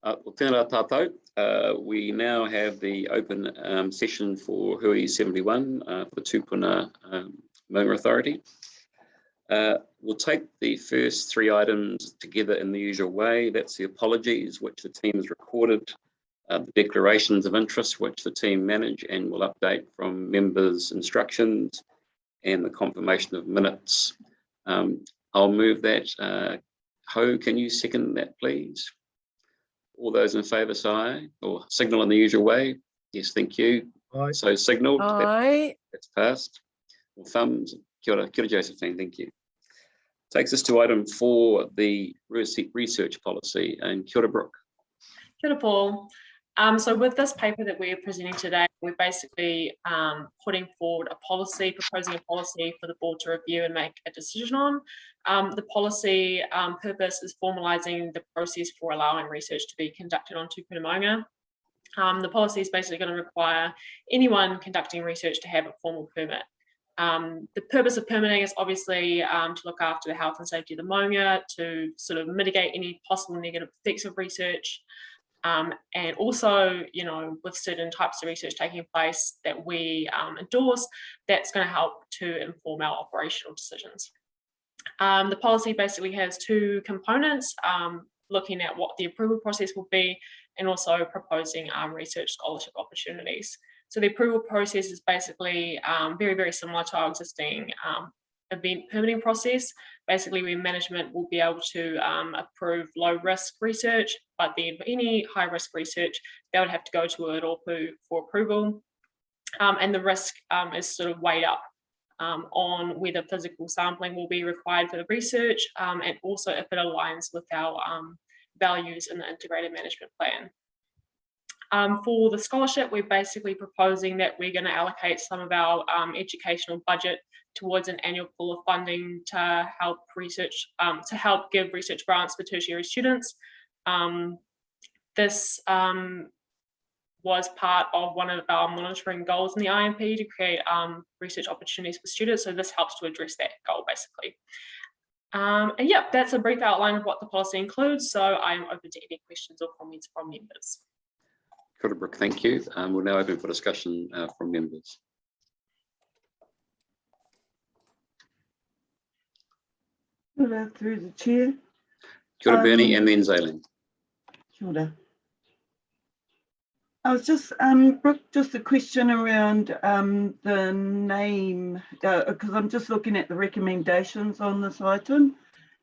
Well, tēnā tātou. We now have the open session for Hui 71 for the Tūpuna Maunga Authority. We'll take the first three items together in the usual way. That's the apologies, which the team has recorded, the declarations of interest, which the team manage and will update from members' instructions, and the confirmation of minutes. I'll move that. Ho, can you second that, please? All those in favour say aye, or signal in the usual way. Yes, thank you. Aye. So signalled. Aye. That's passed. Well, thumbs. Kia ora, Josephine, thank you. Takes us to item 4, the research policy. And kia ora, Brooke. Kia ora, Paul. So with this paper that we're presenting today, we're basically putting forward a policy, proposing a policy for the board to review and make a decision on. The policy purpose is formalising the process for allowing research to be conducted on Tūpuna Maunga. The policy is basically going to require anyone conducting research to have a formal permit. The purpose of permitting is obviously to look after the health and safety of the Maunga, to sort of mitigate any possible negative effects of research. And also, you know, with certain types of research taking place that we endorse, that's going to help to inform our operational decisions. The policy basically has two components, looking at what the approval process will be and also proposing research scholarship opportunities. So the approval process is basically very, very similar to our existing event permitting process. Basically, where management will be able to approve low risk research, but then for any high risk research, they would have to go to a rōpū for approval. And the risk is sort of weighed up on whether physical sampling will be required for the research, and also if it aligns with our values in the integrated management plan. For the scholarship, we're basically proposing that we're going to allocate some of our educational budget towards an annual pool of funding to help research, to help give research grants for tertiary students. This was part of one of our monitoring goals in the IMP to create research opportunities for students. So this helps to address that goal basically. And yeah, that's a brief outline of what the policy includes. So I am open to any questions or comments from members. Kia ora, Brooke, thank you. We're now open for discussion from members. Kia ora, through the chair. Kia ora, Bernie, and then Zaylin. Kia ora. I was just, Brooke, just a question around the name, because I'm just looking at the recommendations on this item,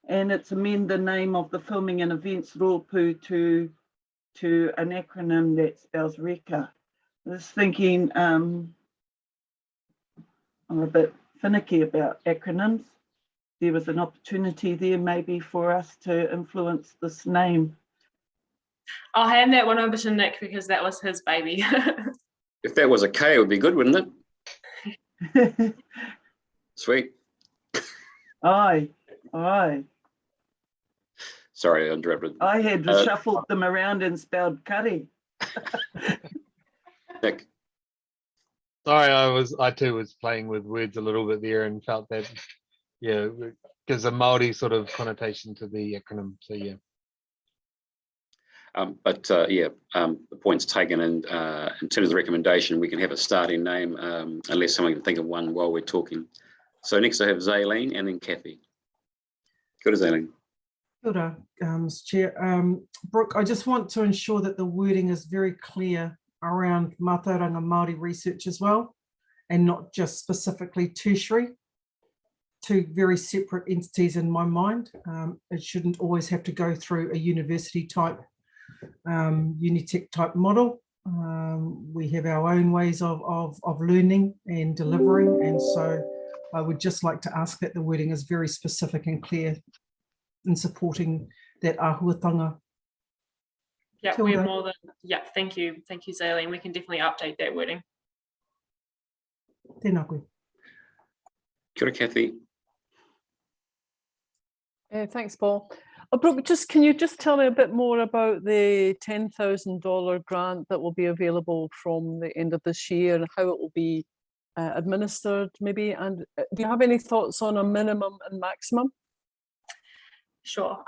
and it's amend the name of the filming and events rōpū to an acronym that spells RECA. I was thinking, I'm a bit finicky about acronyms. There was an opportunity there maybe for us to influence this name. I'll hand that one over to Nick because that was his baby. If that was a K, it would be good, wouldn't it? Sweet. Aye, aye. Sorry, I interrupted. I had shuffled them around and spelled curry. Nick. Sorry, I too was playing with words a little bit there and felt that, yeah, gives a Māori sort of connotation to the acronym. So yeah. The point's taken, and in terms of the recommendation, we can have a starting name unless someone can think of one while we're talking. So next I have Zaylene and then Kathy. Good, Zaylene. Kia ora, Mr. Chair. Brooke, I just want to ensure that the wording is very clear around Mātauranga Māori research as well, and not just specifically tertiary. Two very separate entities in my mind. It shouldn't always have to go through a university type, Unitec type model. We have our own ways of learning and delivering, and so I would just like to ask that the wording is very specific and clear in supporting that āhuatanga. Yeah, we're more than, yeah, thank you, Zaylene. We can definitely update that wording. Tēnā koe. Kia ora, Kathy. Thanks, Paul. Brooke, can you just tell me a bit more about the $10,000 grant that will be available from the end of this year and how it will be administered maybe? And do you have any thoughts on a minimum and maximum? Sure.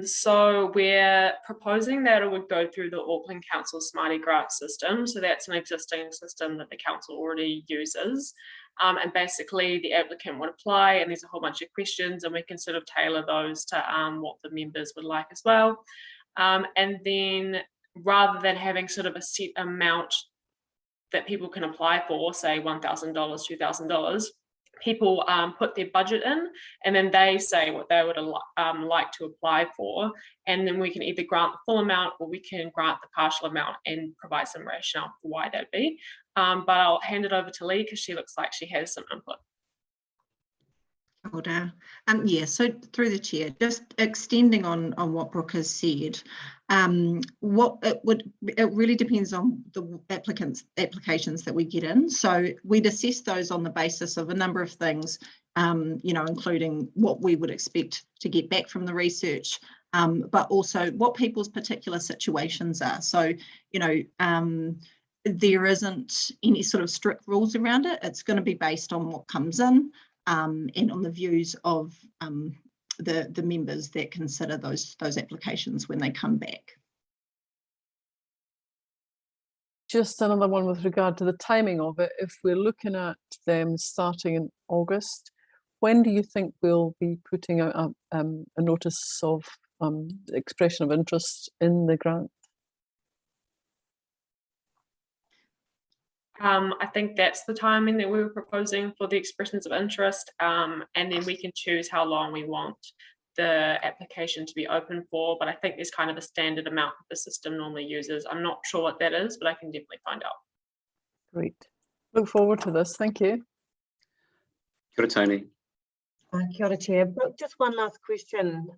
So we're proposing that it would go through the Auckland Council Smarty Grant system. So that's an existing system that the council already uses. And basically the applicant would apply, and there's a whole bunch of questions, and we can sort of tailor those to what the members would like as well. And then rather than having sort of a set amount that people can apply for, say $1,000, $2,000, people put their budget in, and then they say what they would like to apply for, and then we can either grant the full amount or we can grant the partial amount and provide some rationale for why that'd be. But I'll hand it over to Lee because she looks like she has some input. Yeah, so through the chair, just extending on what Brooke has said, it really depends on the applications that we get in. So we'd assess those on the basis of a number of things, including what we would expect to get back from the research, but also what people's particular situations are. So, there isn't any sort of strict rules around it. It's going to be based on what comes in. And on the views of the members that consider those applications when they come back. Just another one with regard to the timing of it. If we're looking at them starting in August, when do you think we'll be putting out a notice of expression of interest in the grant? I think that's the timing that we were proposing for the expressions of interest, and then we can choose how long we want the application to be open for, but I think there's kind of a standard amount that the system normally uses. I'm not sure what that is, but I can definitely find out. Great. Look forward to this. Thank you. Kia ora, Tony. Kia ora, Chair. Brooke, just one last question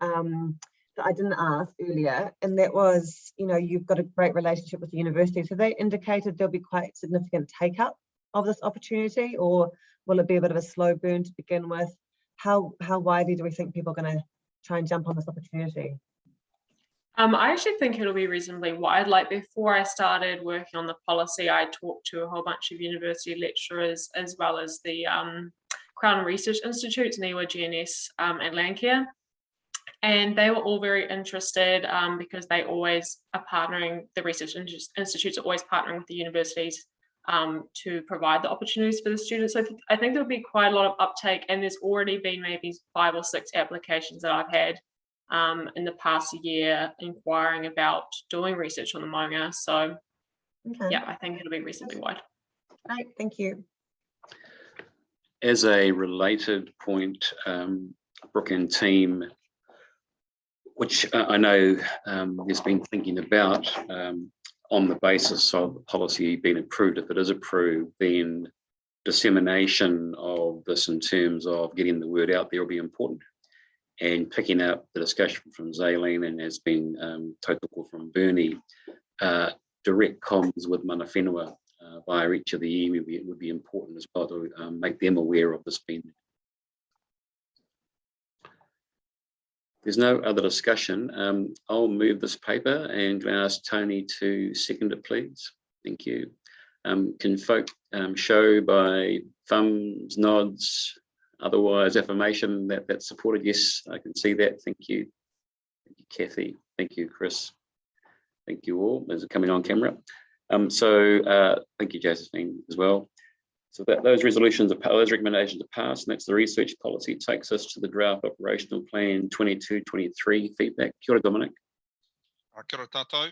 that I didn't ask earlier, and that was, you've got a great relationship with the university. So they indicated there'll be quite significant take up of this opportunity, or will it be a bit of a slow burn to begin with? How widely do we think people are going to try and jump on this opportunity? I actually think it'll be reasonably wide. Like before I started working on the policy, I talked to a whole bunch of university lecturers as well as the Crown Research Institutes, NIWA, GNS and Landcare. And they were all very interested because they always are partnering, the research institutes are always partnering with the universities to provide the opportunities for the students. So I think there'll be quite a lot of uptake, and there's already been maybe 5 or 6 applications that I've had in the past year inquiring about doing research on the Maunga. So yeah, I think it'll be reasonably wide. Right, thank you. As a related point, Brooke and team, which I know there's been thinking about on the basis of the policy being approved. If it is approved, then dissemination of this in terms of getting the word out there will be important. And picking up the discussion from Zaylene and has been tautoko from Bernie, direct comms with mana whenua via each of the iwi would be important as well to make them aware of this being. There's no other discussion. I'll move this paper and ask Tony to second it, please. Thank you. Can folk show by thumbs, nods, otherwise affirmation that that's supported? Yes, I can see that. Thank you. Thank you, Kathy. Thank you, Chris. Thank you all. Is it coming on camera? Thank you, Josephine, as well. So that those recommendations are passed, and that's the research policy. Takes us to the draft operational plan 22-23 feedback. Kia ora, Dominic. Kia ora tātou.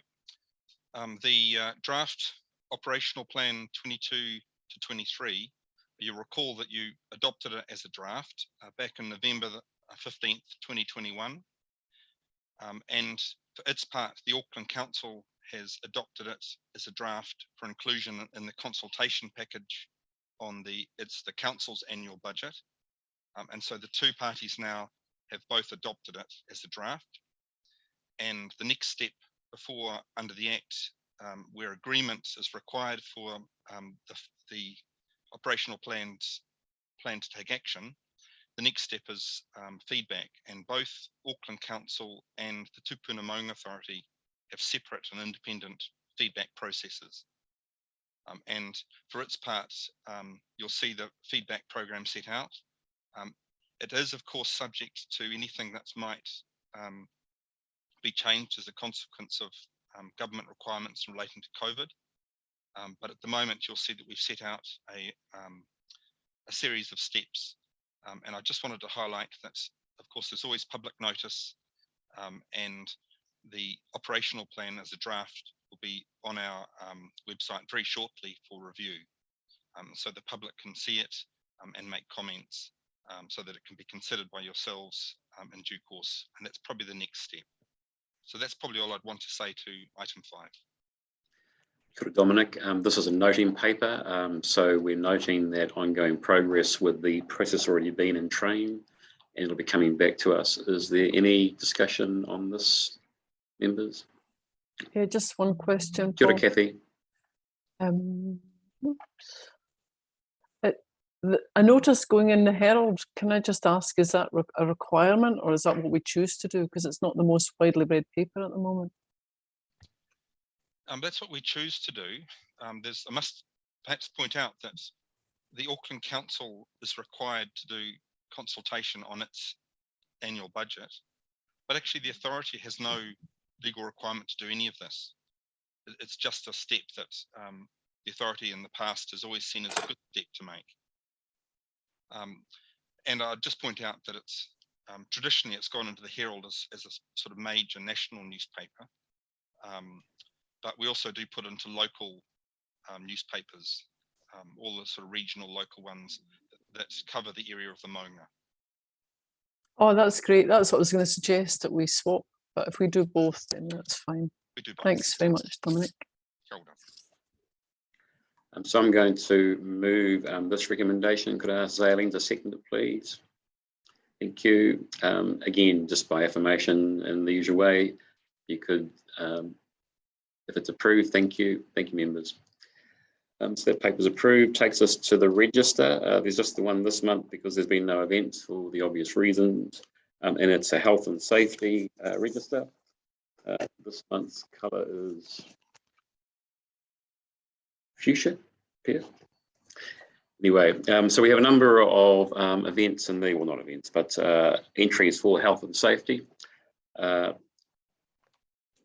The draft operational plan 22-23, you recall that you adopted it as a draft back in November 15th, 2021. And for its part, the Auckland Council has adopted it as a draft for inclusion in the consultation package on the council's annual budget. And so the two parties now have both adopted it as a draft. And the next step before, under the Act, where agreement is required for the operational plan to take action, the next step is feedback. And both Auckland Council and the Tūpuna Maunga Authority have separate and independent feedback processes. And for its part, you'll see the feedback program set out. It is, of course, subject to anything that might be changed as a consequence of government requirements relating to COVID. But at the moment, you'll see that we've set out a series of steps. And I just wanted to highlight that, of course, there's always public notice, and the operational plan as a draft will be on our website very shortly for review, so the public can see it and make comments, so that it can be considered by yourselves in due course. And that's probably the next step. So that's probably all I'd want to say to item 5. Kia ora, Dominic. This is a noting paper, so we're noting that ongoing progress with the process already been in train, and it'll be coming back to us. Is there any discussion on this, members? Yeah, just one question. Kia ora, Paul. Kathy. A notice going in the Herald, can I just ask, is that a requirement, or is that what we choose to do? Because it's not the most widely read paper at the moment. That's what we choose to do. I must perhaps point out that the Auckland Council is required to do consultation on its annual budget, but actually the authority has no legal requirement to do any of this. It's just a step that the authority in the past has always seen as a good step to make. And I'd just point out that it's traditionally it's gone into the Herald as a sort of major national newspaper, but we also do put into local newspapers, all the sort of regional local ones that cover the area of the Maunga. Oh, that's great. That's what I was going to suggest, that we swap, but if we do both, then that's fine. We do both. Thanks very much, Dominic. Kia ora. So I'm going to move this recommendation. Could I ask Zaleen to second it, please? Thank you. Again, just by affirmation in the usual way, you could, if it's approved, thank you. Thank you, members. So that paper's approved, takes us to the register. There's just the one this month because there's been no events for the obvious reasons. And it's a health and safety register. This month's colour is fuchsia. Anyway, so we have a number of events in the, well, not events, but entries for health and safety.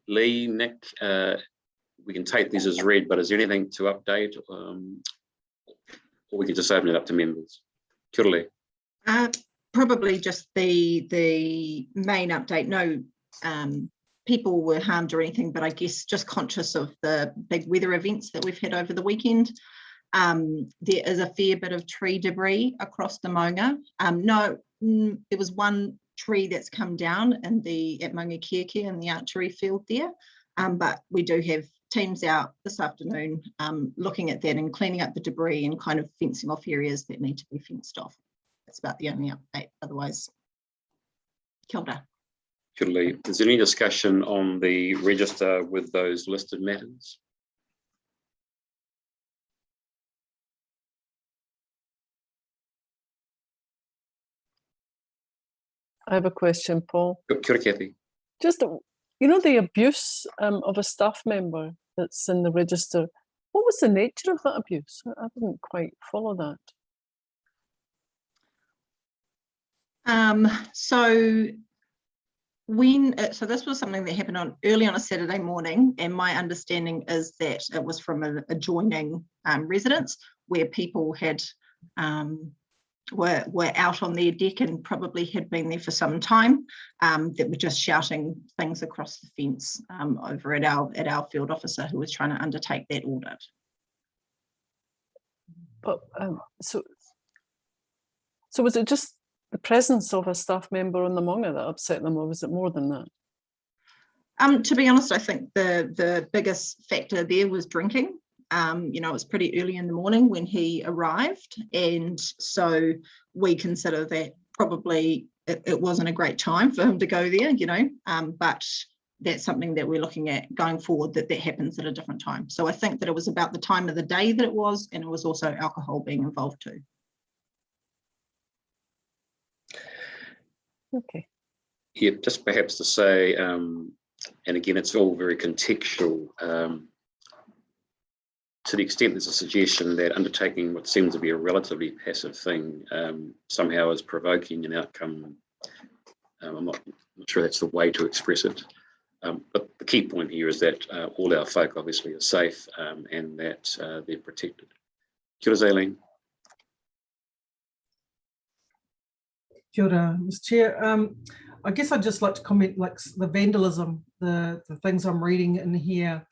Lee, Nick, we can take these as read, but is there anything to update, or we can just open it up to members? Kia ora, Lee. Probably just the main update. No people were harmed or anything, but I guess just conscious of the big weather events that we've had over the weekend. There is a fair bit of tree debris across the Maunga. There was one tree that's come down at Maunga Kieke in the archery field there, but we do have teams out this afternoon looking at that and cleaning up the debris and kind of fencing off areas that need to be fenced off. That's about the only update. Otherwise, kia ora. Kia ora, Lee. Is there any discussion on the register with those listed matters? I have a question, Paul. Kia ora, Kathy. Just, you know, the abuse of a staff member that's in the register, what was the nature of that abuse? I didn't quite follow that. So this was something that happened early on a Saturday morning, and my understanding is that it was from an adjoining residence where people had were out on their deck and probably had been there for some time, that were just shouting things across the fence over at our field officer who was trying to undertake that audit. But so was it just the presence of a staff member on the Maunga that upset them, or was it more than that? To be honest, I think the biggest factor there was drinking. You know, it was pretty early in the morning when he arrived, and so we consider that probably it wasn't a great time for him to go there, you know, but that's something that we're looking at going forward, that happens at a different time. So I think that it was about the time of the day that it was, and it was also alcohol being involved too. Okay. Yeah, just perhaps to say, and again, it's all very contextual. To the extent there's a suggestion that undertaking what seems to be a relatively passive thing somehow is provoking an outcome, I'm not not sure that's the way to express it. But the key point here is that all our folk obviously are safe and that they're protected. Kia ora, Zaylene. Kia ora, Mr. Chair. I guess I'd just like to comment, like the vandalism, the things I'm reading in here,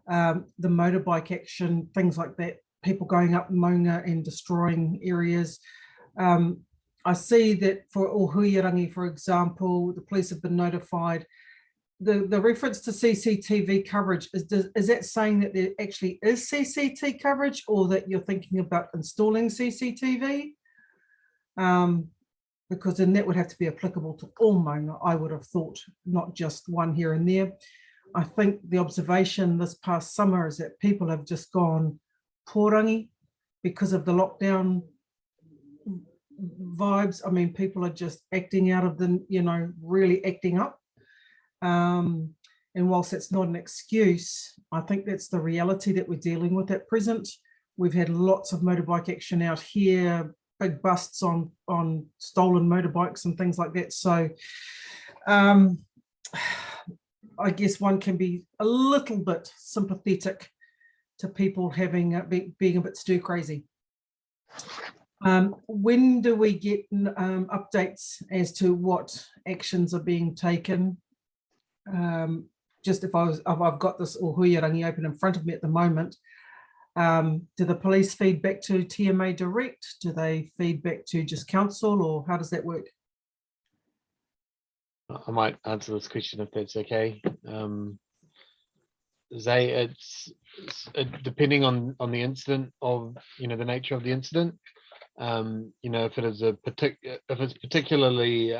the motorbike action, things like that, people going up Maunga and destroying areas. I see that for Ohuirangi, for example, the police have been notified. The reference to CCTV coverage, is that saying that there actually is CCTV coverage, or that you're thinking about installing CCTV? Because then that would have to be applicable to all Maunga, I would have thought, not just one here and there. I think the observation this past summer is that people have just gone pōrangi because of the lockdown vibes. I mean, people are just acting out of the, really acting up. And whilst that's not an excuse, I think that's the reality that we're dealing with at present. We've had lots of motorbike action out here, big busts on stolen motorbikes and things like that. So I guess one can be a little bit sympathetic to people having being a bit stir crazy. When do we get updates as to what actions are being taken? Just if I've got this Ohuirangi open in front of me at the moment, do the police feed back to TMA direct? Do they feed back to just council, or how does that work? I might answer this question if that's okay. Zay, it's depending on the incident of the nature of the incident. If it is if it's particularly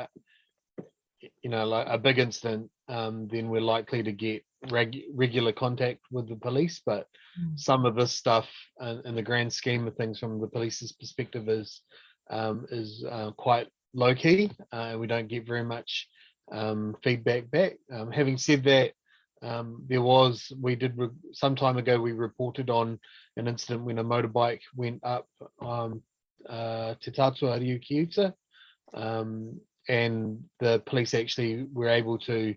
like a big incident, then we're likely to get regular contact with the police. But some of this stuff, in the grand scheme of things, from the police's perspective, is quite low key. We don't get very much feedback back. Having said that, some time ago we reported on an incident when a motorbike went up Te Tatua Riukiuta, and the police actually were able to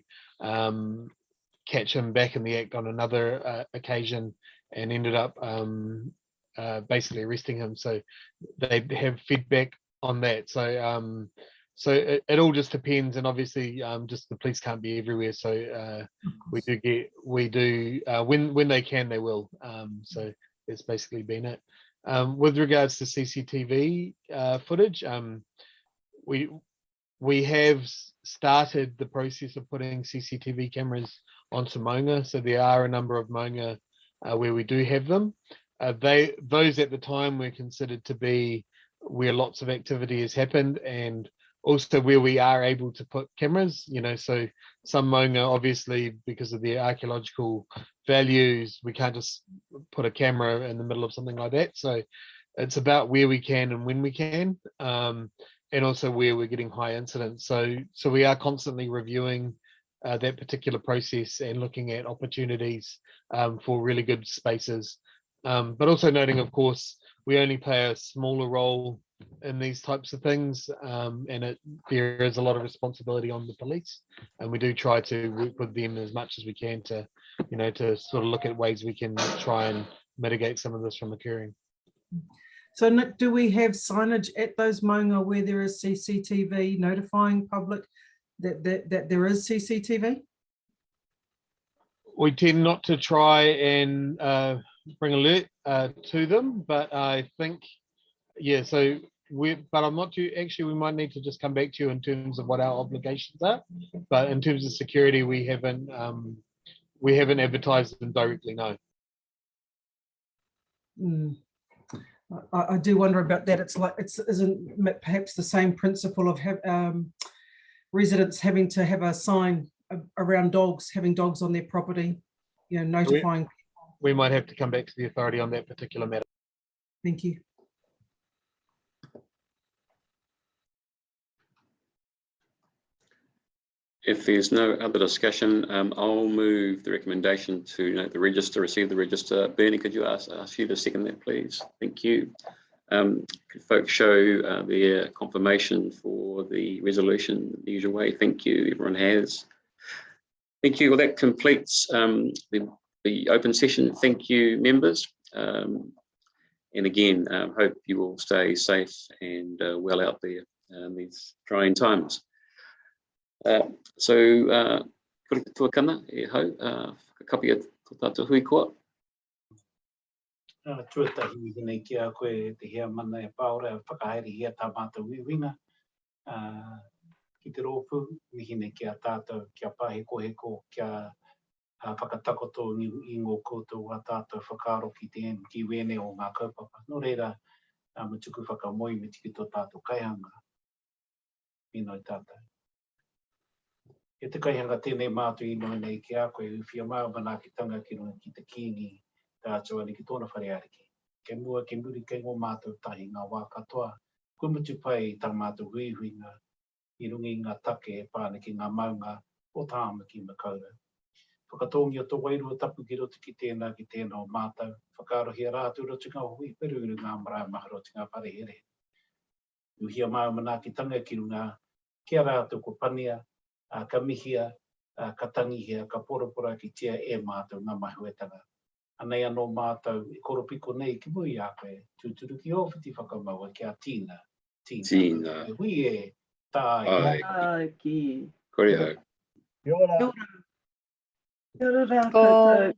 catch him back in the act on another occasion, and ended up basically arresting him. So they have feedback on that. So it all just depends, and obviously just the police can't be everywhere. So we do when they can, they will. So that's basically been it. With regards to CCTV footage, we have started the process of putting CCTV cameras onto Maunga. So there are a number of Maunga where we do have them. Those at the time were considered to be where lots of activity has happened, and also where we are able to put cameras. So some Maunga, obviously, because of the archaeological values, we can't just put a camera in the middle of something like that. So it's about where we can and when we can, and also where we're getting high incidence. So we are constantly reviewing that particular process and looking at opportunities for really good spaces. But also noting, of course, we only play a smaller role in these types of things, and there is a lot of responsibility on the police, and we do try to work with them as much as we can to sort of look at ways we can try and mitigate some of this from occurring. So Nick, do we have signage at those Maunga where there is CCTV notifying public that there is CCTV? We tend not to try and bring alert to them, but I think, yeah, so but I'm not too, actually we might need to just come back to you in terms of what our obligations are. But in terms of security, we haven't advertised them directly, no. I do wonder about that. It's like, isn't perhaps the same principle of residents having to have a sign around dogs, having dogs on their property, notifying. We might have to come back to the authority on that particular matter. Thank you. If there's no other discussion, I'll move the recommendation to receive the register. Bernie, could you ask you to second that, please? Thank you. Could folks show their confirmation for the resolution the usual way? Thank you, everyone has. Thank you. Well, that completes the open session. Thank you, members. And again, hope you all stay safe and well out there in these trying times. So, kore te tuakana e hau, whakakapia tō tātou hui koa. Tuatahi hinei kia koe te hea mana e paora whakahaere hea tā mātou wiwina. Ki te rōpū, mi hinei kia tātou kia pāheko kia whakatakoto i ngō koutou a tātou whakaaro ki wene o ngā kaupapa. Nō reira, me tuku whakamoi me tiki tō tātou kaihanga. Mino i tātou. E te kaihanga tēnei mātou ino nei ki a koe uwhia mau manakitanga ki runga ki te kīngi tātou ani ki tōna whare ariki. Ke mua, ke muri, ke ngō mātou tahi ngā wā katoa. Koe mutu pai tā mātou huihuinga i rungi ngā take e pāne ki ngā maunga o Tāmaki Makaurau. Whakatongi o tō wairua tapu ki roto ki tēnā o mātou. Whakaarohia rātu roto ngā hui peruru ngā marae maha roto ngā whare here. Uwhia mau manakitanga ki runga kia rātu ko pania, ka mihia, ka tangihia, ka poropora ki tia e mātou ngā mahuetanga. Anei anō mātou i koropiko nei ki mui a koe, tūturu ki owhiti whakamaua kia tīna. Tīna. E hui e tāi. Ai ki. Kore hau. Kia ora rā koutou.